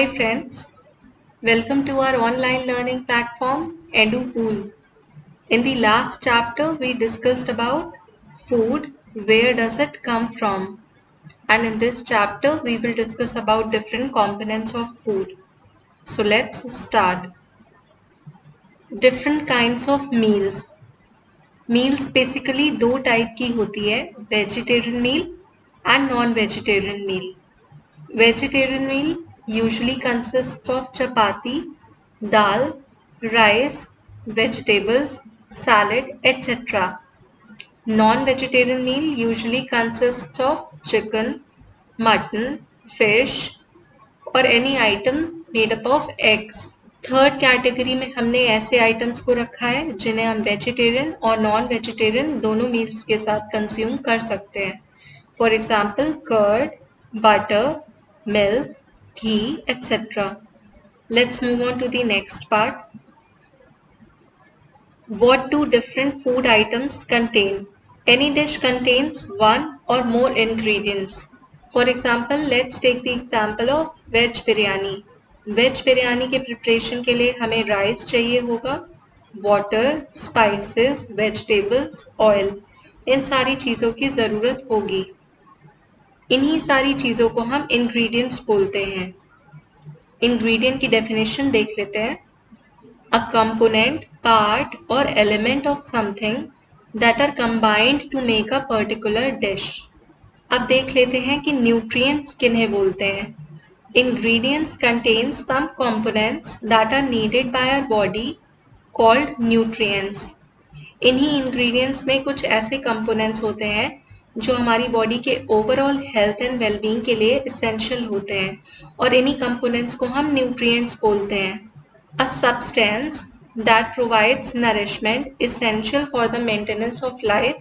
Hi friends, welcome to our online learning platform EduPool. In the last chapter we discussed about food, where does it come from? And in this chapter we will discuss about different components of food. So let's start. Different kinds of meals. Meals basically दो type की होती है, vegetarian meal and non vegetarian meal. Vegetarian meal usually consists of chapati, dal, rice, vegetables, salad, etc. Non-vegetarian meal usually consists of chicken, mutton, fish or any item made up of eggs. Third category में हमने ऐसे items को रखा है जिन्हें हम vegetarian और non vegetarian दोनों मील्स के साथ कंज्यूम कर सकते हैं. For example curd, butter, milk, ghee, etc. Let's move on to the next part. What do different food items contain? Any dish contains one or more ingredients. For example, let's take the example of veg biryani. Veg biryani के preparation के लिए हमें rice चाहिए होगा, water, spices, vegetables, oil. इन सारी चीज़ों की ज़रूरत होगी. इन्हीं सारी चीज़ों को हम ingredients बोलते हैं. इंग्रेडिएंट की डेफिनेशन देख लेते हैं. अ कंपोनेंट, पार्ट और element of something that are combined to make a particular dish. अब देख लेते हैं कि न्यूट्रिएंट्स किन्हें बोलते हैं. Ingredients contain some components that are needed by our body called nutrients. इन्हीं इंग्रेडिएंट्स में कुछ ऐसे कंपोनेंट्स होते हैं जो हमारी बॉडी के ओवरऑल हेल्थ एंड वेलबींग के लिए इसेंशियल होते हैं और इन्हीं कंपोनेंट्स को हम न्यूट्रिएंट्स बोलते हैं. A substance that provides nourishment essential for the maintenance of life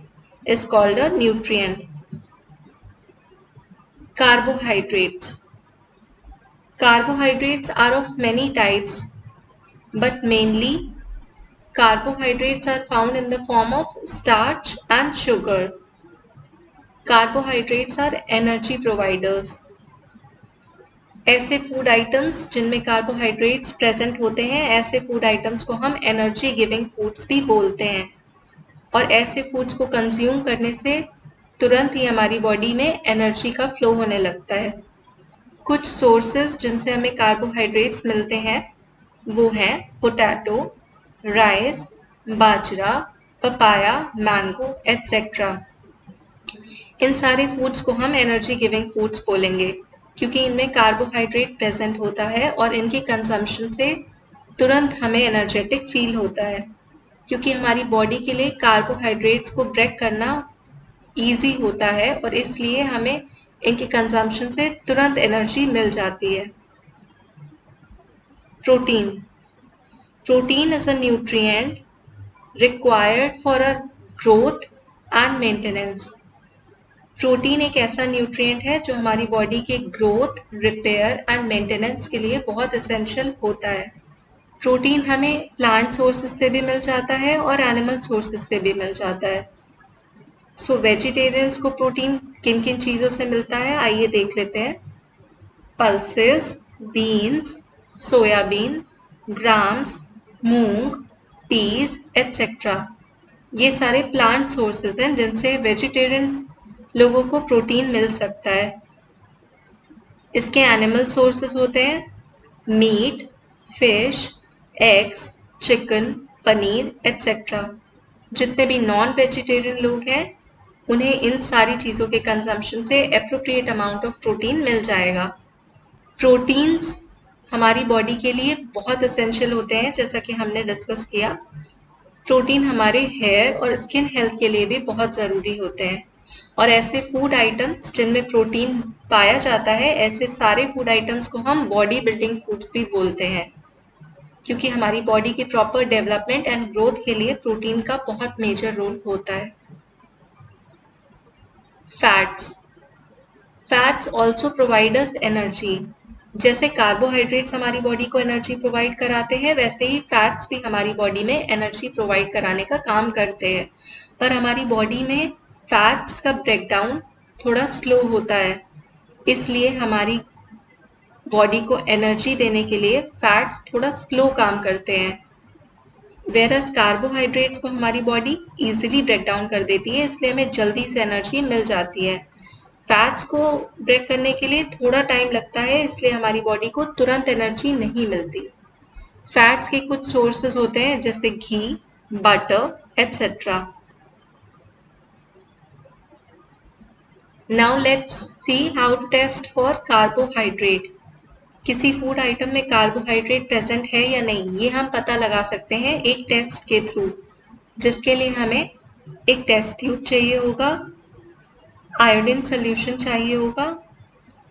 is called a nutrient. Carbohydrates. Carbohydrates are of many types, but mainly carbohydrates are found in the form of starch and sugar. Carbohydrates are energy providers. ऐसे food items जिनमें carbohydrates present होते हैं, ऐसे food items को हम energy giving foods भी बोलते हैं. और ऐसे फूड्स को कंज्यूम करने से तुरंत ही हमारी बॉडी में एनर्जी का फ्लो होने लगता है. कुछ सोर्सेज जिनसे हमें कार्बोहाइड्रेट्स मिलते हैं वो हैं पोटैटो, राइस, बाजरा, पपाया, मैंगो एटसेट्रा. इन सारे फूड्स को हम एनर्जी गिविंग फूड्स बोलेंगे क्योंकि इनमें कार्बोहाइड्रेट प्रेजेंट होता है और इनके कंजम्पशन से तुरंत हमें एनर्जेटिक फील होता है. क्योंकि हमारी बॉडी के लिए कार्बोहाइड्रेट्स को ब्रेक करना ईजी होता है और इसलिए हमें इनके कंजम्पशन से तुरंत एनर्जी मिल जाती है. Protein. Protein is a nutrient required for a growth and maintenance. Protein एक ऐसा न्यूट्रिएंट है जो हमारी बॉडी के ग्रोथ, रिपेयर एंड मेंटेनेंस के लिए बहुत एसेंशियल होता है. प्रोटीन हमें प्लांट सोर्सेज से भी मिल जाता है और एनिमल सोर्सेज से भी मिल जाता है. सो वेजिटेरियंस को प्रोटीन किन किन चीज़ों से मिलता है आइए देख लेते हैं. पल्सेस, बीन्स, सोयाबीन, ग्राम्स, मूंग, पीज एटसेट्रा. ये सारे प्लांट सोर्सेज हैं जिनसे वेजिटेरियन लोगों को प्रोटीन मिल सकता है. इसके एनिमल सोर्सेज होते हैं meat, fish, eggs, chicken, paneer etcetera. जितने भी नॉन वेजिटेरियन लोग हैं उन्हें इन सारी चीज़ों के कंजम्पशन से एप्रोप्रिएट अमाउंट ऑफ प्रोटीन मिल जाएगा. प्रोटीन्स हमारी बॉडी के लिए बहुत एसेंशियल होते हैं जैसा कि हमने डिस्कस किया. प्रोटीन हमारे हेयर और स्किन हेल्थ के लिए भी बहुत ज़रूरी होते हैं और ऐसे फूड आइटम्स जिनमें प्रोटीन पाया जाता है ऐसे सारे फूड आइटम्स को हम बॉडी बिल्डिंग फूड्स भी बोलते हैं क्योंकि हमारी बॉडी की प्रॉपर डेवलपमेंट एंड ग्रोथ के लिए प्रोटीन का बहुत मेजर रोल होता है. Fats. Fats also provide us energy. जैसे कार्बोहाइड्रेट्स हमारी बॉडी को एनर्जी प्रोवाइड कराते हैं वैसे ही फैट्स भी हमारी बॉडी में एनर्जी प्रोवाइड कराने का काम करते हैं. पर हमारी बॉडी में फैट्स का ब्रेकडाउन थोड़ा स्लो होता है इसलिए हमारी बॉडी को एनर्जी देने के लिए फैट्स थोड़ा स्लो काम करते हैं, वेरस कार्बोहाइड्रेट्स को हमारी बॉडी इजीली ब्रेक डाउन कर देती है, इसलिए हमें जल्दी से एनर्जी मिल जाती है। फैट्स को ब्रेक करने के लिए थोड़ा टाइम लगता है, इसलिए हमारी बॉडी को तुरंत एनर्जी नहीं मिलती। फैट्स के कुछ सोर्सेज होते हैं जैसे घी, butter etcetera. Now let's see how to test for carbohydrate. किसी फूड आइटम में कार्बोहाइड्रेट प्रेजेंट है या नहीं, ये हम पता लगा सकते हैं एक टेस्ट के थ्रू, जिसके लिए हमें एक टेस्ट ट्यूब चाहिए होगा, आयोडीन सोल्यूशन चाहिए होगा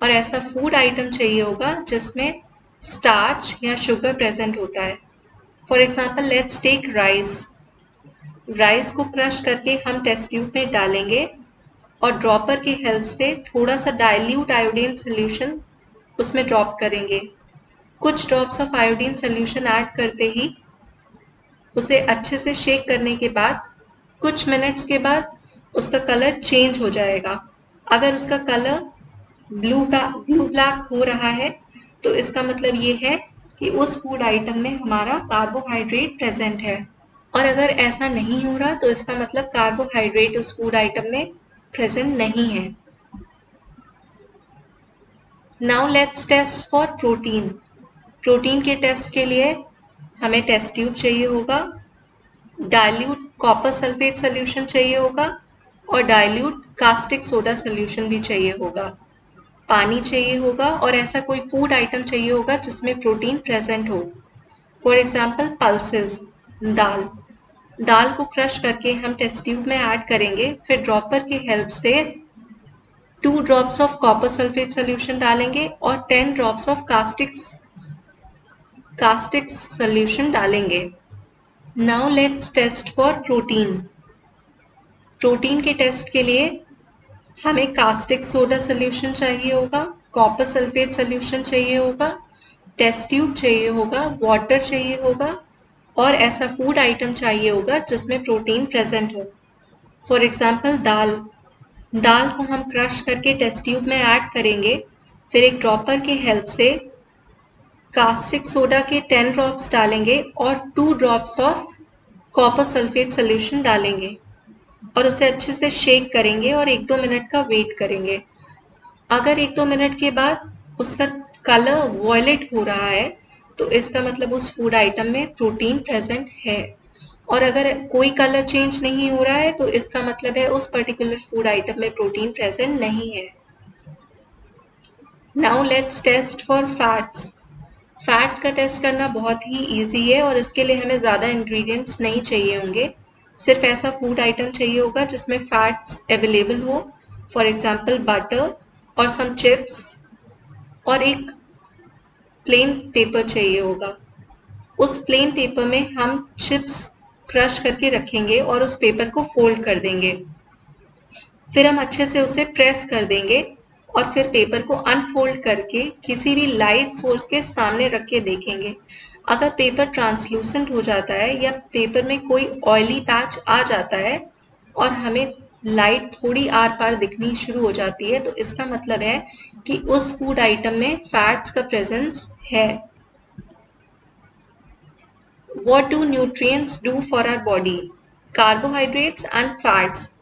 और ऐसा फूड आइटम चाहिए होगा जिसमें स्टार्च या शुगर प्रेजेंट होता है। For example let's take rice. Rice को क्रश करके हम टेस्ट ट्यूब में डालेंगे और ड्रॉपर की हेल्प से थोड़ा सा डाइल्यूट आयोडीन सोल्यूशन उसमें ड्रॉप करेंगे। कुछ drops of iodine solution add करते ही उसे अच्छे से शेक करने के बाद कुछ मिनट्स के बाद उसका कलर चेंज हो जाएगा। अगर उसका कलर ब्लू ब्लैक हो रहा है तो इसका मतलब ये है कि उस फूड आइटम में हमारा कार्बोहाइड्रेट प्रेजेंट है, और अगर ऐसा नहीं हो रहा तो इसका मतलब कार्बोहाइड्रेट उस फूड आइटम में प्रेजेंट नहीं है। Now let's test for protein. Protein के टेस्ट के लिए हमें टेस्ट ट्यूब चाहिए होगा, डाइल्यूट कॉपर सल्फेट सोल्यूशन चाहिए होगा और डाइल्यूट कास्टिक सोडा सोल्यूशन भी चाहिए होगा, पानी चाहिए होगा और ऐसा कोई फूड आइटम चाहिए होगा जिसमें प्रोटीन प्रेजेंट हो। फॉर एग्जाम्पल पल्सेस, दाल। दाल को क्रश करके हम टेस्ट ट्यूब में ऐड करेंगे, फिर ड्रॉपर की हेल्प से 2 drops of copper sulphate solution डालेंगे और 10 ड्रॉप्स ऑफ कास्टिक सोल्यूशन डालेंगे। Now let's test for protein. Protein के टेस्ट के लिए हमें कास्टिक सोडा सोल्यूशन चाहिए होगा, कॉपर सल्फेट सोल्यूशन चाहिए होगा, टेस्ट ट्यूब चाहिए होगा, वाटर चाहिए होगा और ऐसा फूड आइटम चाहिए होगा जिसमें प्रोटीन प्रेजेंट हो। फॉर एग्जाम्पल दाल। दाल को हम क्रश करके टेस्ट ट्यूब में ऐड करेंगे, फिर एक ड्रॉपर की हेल्प से कास्टिक सोडा के 10 ड्रॉप्स डालेंगे और 2 drops of copper sulphate solution डालेंगे और उसे अच्छे से शेक करेंगे और 1-2 मिनट का वेट करेंगे। अगर 1-2 मिनट के बाद उसका कलर वॉयलेट हो रहा है तो इसका मतलब उस फूड आइटम में प्रोटीन प्रेजेंट है, और अगर कोई कलर चेंज नहीं हो रहा है तो इसका मतलब है उस पर्टिकुलर फूड आइटम में प्रोटीन प्रेजेंट नहीं है। Now let's test for fats. Fats का टेस्ट करना बहुत ही इजी है और इसके लिए हमें ज़्यादा इंग्रेडिएंट्स नहीं चाहिए होंगे, सिर्फ ऐसा फूड आइटम चाहिए होगा जिसमें फैट्स अवेलेबल हो। फॉर एग्जाम्पल बटर और सम चिप्स और एक प्लेन पेपर चाहिए होगा। उस प्लेन पेपर में हम चिप्स क्रश करके रखेंगे और उस पेपर को फोल्ड कर देंगे, फिर हम अच्छे से उसे प्रेस कर देंगे और फिर पेपर को अनफोल्ड करके किसी भी लाइट सोर्स के सामने रख के देखेंगे। अगर पेपर ट्रांसलूसेंट हो जाता है या पेपर में कोई ऑयली पैच आ जाता है और हमें लाइट थोड़ी आर पार दिखनी शुरू हो जाती है तो इसका मतलब है कि उस फूड आइटम में फैट्स का प्रेजेंस है। What do nutrients do for our body? Carbohydrates and fats.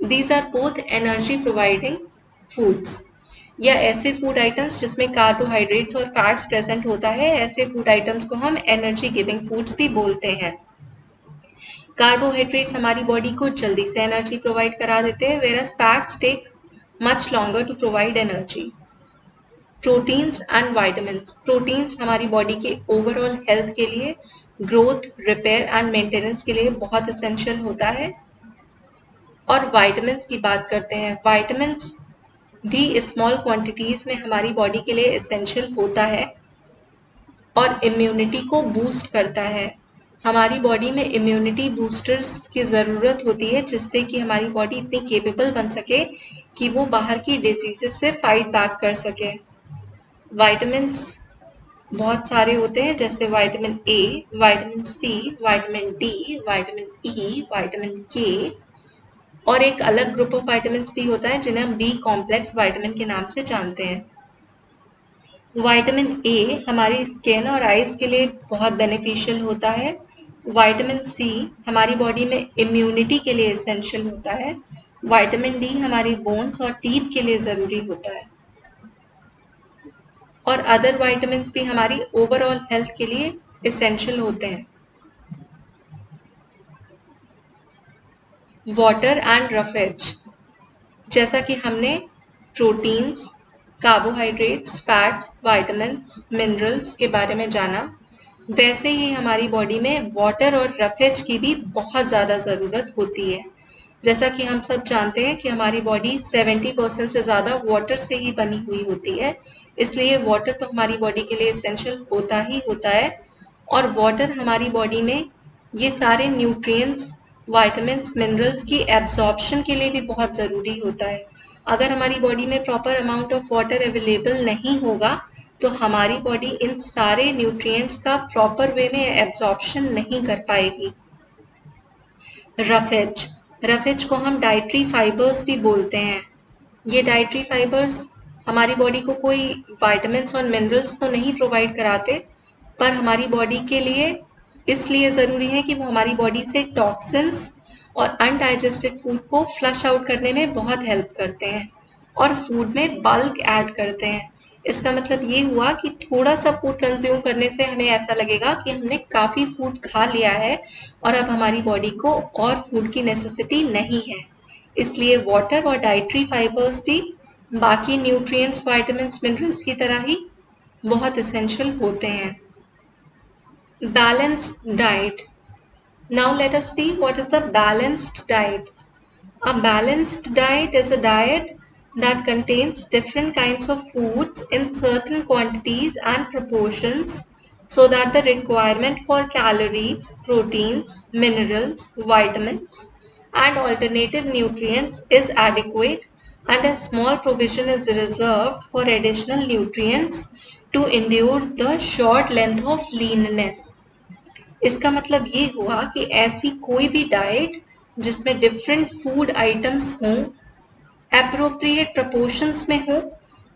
These are both energy providing foods. या ऐसे फूड आइटम्स जिसमें कार्बोहाइड्रेट्स और फैट्स प्रेजेंट होता है, ऐसे फूड आइटम्स को हम एनर्जी गिविंग फूड्स भी बोलते हैं। कार्बोहाइड्रेट्स हमारी बॉडी को जल्दी से एनर्जी प्रोवाइड करा देते हैं, whereas fats take much longer to provide energy. Proteins and vitamins. Proteins हमारी बॉडी के ओवरऑल हेल्थ के लिए, ग्रोथ, रिपेयर एंड मेंटेनेंस के लिए बहुत एसेंशियल होता है। और वाइटामिन्स की बात करते हैं। वाइटामिन्स भी स्मॉल क्वांटिटीज में हमारी बॉडी के लिए एसेंशियल होता है और इम्यूनिटी को बूस्ट करता है। हमारी बॉडी में इम्यूनिटी बूस्टर्स की ज़रूरत होती है जिससे कि हमारी बॉडी इतनी केपेबल बन सके कि वो बाहर की डिजीजेस से फाइट बैक कर सके। वाइटामिन्स बहुत सारे होते हैं जैसे vitamin A, vitamin C, vitamin D, vitamin E, vitamin K और एक अलग ग्रुप ऑफ विटामिन्स भी होता है जिन्हें हम बी कॉम्प्लेक्स विटामिन के नाम से जानते हैं। विटामिन ए हमारी स्किन और आईज के लिए बहुत बेनिफिशियल होता है। विटामिन सी हमारी बॉडी में इम्यूनिटी के लिए एसेंशियल होता है। विटामिन डी हमारी बोन्स और टीथ के लिए ज़रूरी होता है। और अदर विटामिन भी हमारी ओवरऑल हेल्थ के लिए एसेंशियल होते हैं। वाटर एंड रफेज, जैसा कि हमने proteins, carbohydrates, fats, vitamins, minerals के बारे में जाना, वैसे ही हमारी बॉडी में वाटर और रफेज की भी बहुत ज़्यादा ज़रूरत होती है। जैसा कि हम सब जानते हैं कि हमारी बॉडी 70% से ज़्यादा वाटर से ही बनी हुई होती है, इसलिए वाटर तो हमारी बॉडी के लिए एसेंशियल होता ही होता है। और वाटर हमारी बॉडी में ये सारे न्यूट्रिएंट्स, विटामिन्स, मिनरल्स की एब्जॉर्प्शन के लिए भी बहुत ज़रूरी होता है। अगर हमारी बॉडी में proper amount of water available नहीं होगा तो हमारी बॉडी इन सारे न्यूट्रिएंट्स का प्रॉपर वे में एब्जॉर्प्शन नहीं कर पाएगी। रफेज, रफेज को हम डाइटरी फाइबर्स भी बोलते हैं। ये डाइटरी फाइबर्स हमारी बॉडी को कोई विटामिन्स और मिनरल्स तो नहीं प्रोवाइड कराते, पर हमारी बॉडी के लिए इसलिए ज़रूरी है कि वो हमारी बॉडी से टॉक्सिन्स और अनडाइजेस्टेड फूड को फ्लश आउट करने में बहुत हेल्प करते हैं और फूड में बल्क ऐड करते हैं। इसका मतलब ये हुआ कि थोड़ा सा फूड कंज्यूम करने से हमें ऐसा लगेगा कि हमने काफ़ी फूड खा लिया है और अब हमारी बॉडी को और फूड की नेसेसिटी नहीं है। इसलिए वाटर और डाइटरी फाइबर्स भी बाकी न्यूट्रिएंट्स, विटामिन्स, मिनरल्स की तरह ही बहुत एसेंशियल होते हैं। Balanced diet. Now let us see what is a balanced diet. A balanced diet is a diet that contains different kinds of foods in certain quantities and proportions so that the requirement for calories, proteins, minerals, vitamins, and alternative nutrients is adequate and a small provision is reserved for additional nutrients to endure the short length of leanness. इसका मतलब ये हुआ कि ऐसी कोई भी diet जिसमें different food items हों, एप्रोप्रिएट प्रपोर्शंस में हो,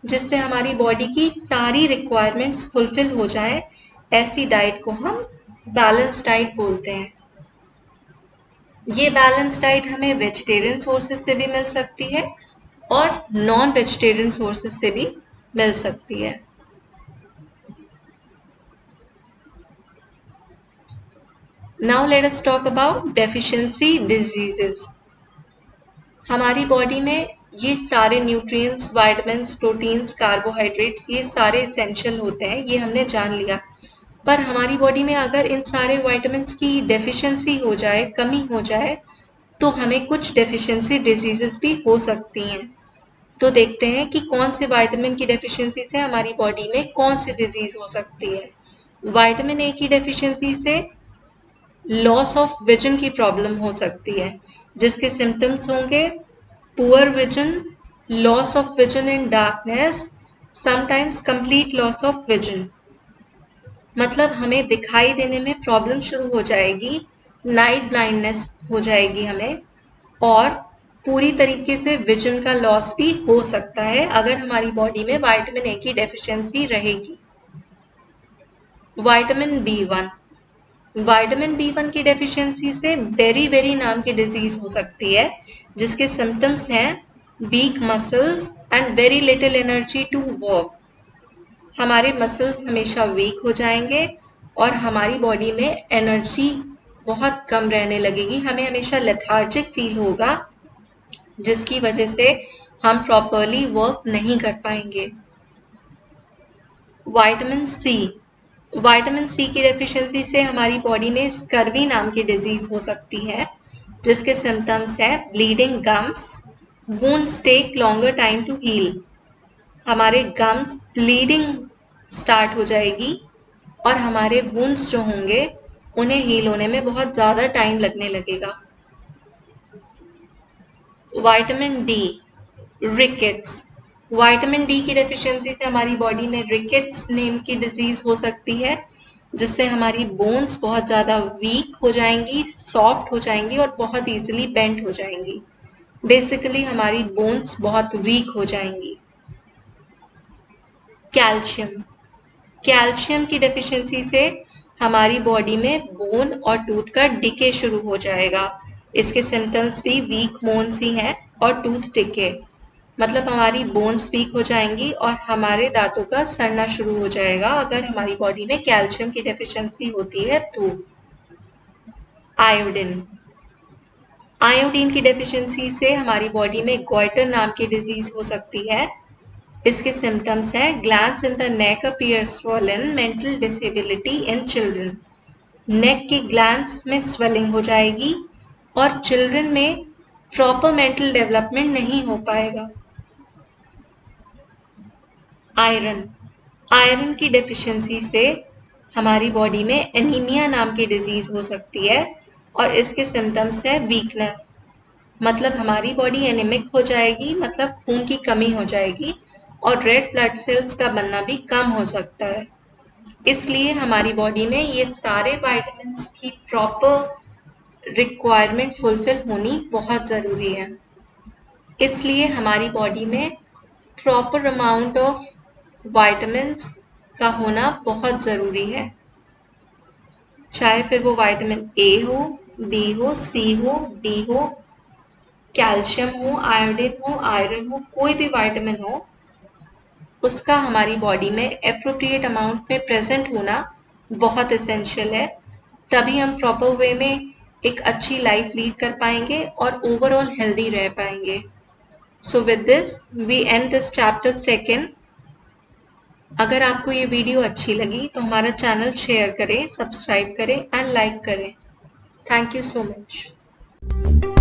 जिससे हमारी बॉडी की सारी रिक्वायरमेंट्स फुलफिल हो जाए, ऐसी डाइट को हम बैलेंस डाइट बोलते हैं। ये बैलेंस डाइट हमें वेजिटेरियन सोर्सेज से भी मिल सकती है और नॉन वेजिटेरियन सोर्सेज से भी मिल सकती है। Now let us talk about deficiency diseases. हमारी बॉडी में ये सारे न्यूट्रिएंट्स, विटामिन्स, प्रोटीन्स, कार्बोहाइड्रेट्स ये सारे एसेंशियल होते हैं, ये हमने जान लिया। पर हमारी बॉडी में अगर इन सारे विटामिन्स की डेफिशिएंसी हो जाए, कमी हो जाए, तो हमें कुछ डेफिशिएंसी डिजीजेस भी हो सकती हैं। तो देखते हैं कि कौन से विटामिन की डेफिशिएंसी से हमारी बॉडी में कौन सी डिजीज हो सकती है। विटामिन ए की डेफिशिएंसी से लॉस ऑफ विजन की प्रॉब्लम हो सकती है, जिसके सिम्टम्स होंगे poor vision, loss of vision in darkness, sometimes complete loss of vision. मतलब हमें दिखाई देने में प्रॉब्लम शुरू हो जाएगी, नाइट ब्लाइंडनेस हो जाएगी हमें, और पूरी तरीके से विजन का लॉस भी हो सकता है अगर हमारी बॉडी में विटामिन ए की डेफिशिएंसी रहेगी। विटामिन बी1, विटामिन बी1 की डेफिशिएंसी से बेरी नाम की डिजीज हो सकती है, जिसके सिम्टम्स हैं weak muscles and very little energy to walk. हमारे मसल्स हमेशा वीक हो जाएंगे और हमारी बॉडी में एनर्जी बहुत कम रहने लगेगी, हमें हमेशा लेथार्जिक फील होगा, जिसकी वजह से हम प्रॉपरली वर्क नहीं कर पाएंगे। विटामिन सी की डेफिशिएंसी से हमारी बॉडी में स्कर्वी नाम की डिजीज हो सकती है, जिसके सिम्टम्स हैं bleeding gums, wounds take longer time to heal. हमारे गम्स ब्लीडिंग स्टार्ट हो जाएगी और हमारे वुंड्स जो होंगे उन्हें हील होने में बहुत ज़्यादा टाइम लगने लगेगा। Vitamin D, rickets, vitamin D की डेफिशिएंसी से हमारी बॉडी में रिकेट्स नेम की डिजीज हो सकती है, जिससे हमारी बोन्स बहुत ज़्यादा वीक हो जाएंगी, सॉफ्ट हो जाएंगी और बहुत इजीली बेंड हो जाएंगी। बेसिकली हमारी बोन्स बहुत वीक हो जाएंगी। कैल्शियम। कैल्शियम की डेफिशिएंसी से हमारी बॉडी में बोन और टूथ का डिके शुरू हो जाएगा। इसके सिम्टम्स भी वीक बोन्स ही हैं और टूथ डिके, मतलब हमारी बोन्स वीक हो जाएंगी और हमारे दांतों का सड़ना शुरू हो जाएगा अगर हमारी बॉडी में कैल्शियम की डेफिशिएंसी होती है तो। आयोडीन। आयोडीन की डेफिशिएंसी से हमारी बॉडी में गॉइटर नाम की डिजीज हो सकती है। इसके सिम्टम्स हैं glands in the neck appear swollen, mental disability in children. Neck के ग्लैंड्स में स्वेलिंग हो जाएगी और चिल्ड्रन में प्रॉपर मेंटल डेवलपमेंट नहीं हो पाएगा। आयरन। आयरन की डेफिशिएंसी से हमारी बॉडी में एनीमिया नाम की डिजीज हो सकती है और इसके सिम्टम्स है वीकनेस, मतलब हमारी बॉडी एनीमिक हो जाएगी, मतलब खून की कमी हो जाएगी और रेड ब्लड सेल्स का बनना भी कम हो सकता है। इसलिए हमारी बॉडी में ये सारे विटामिन्स की प्रॉपर रिक्वायरमेंट फुलफिल होनी बहुत ज़रूरी है। इसलिए हमारी बॉडी में प्रॉपर अमाउंट ऑफ विटामिन्स का होना बहुत ज़रूरी है, चाहे फिर वो विटामिन ए हो, बी हो, सी हो, डी हो, कैल्शियम हो, आयोडीन हो, आयरन हो, कोई भी विटामिन हो, उसका हमारी बॉडी में एप्रोप्रिएट अमाउंट में प्रेजेंट होना बहुत एसेंशियल है। तभी हम प्रॉपर वे में एक अच्छी लाइफ लीड कर पाएंगे और ओवरऑल हेल्दी रह पाएंगे। So with this we end this chapter second. अगर आपको ये वीडियो अच्छी लगी तो हमारा चैनल शेयर करें, सब्सक्राइब करें एंड लाइक करें। Thank you so much.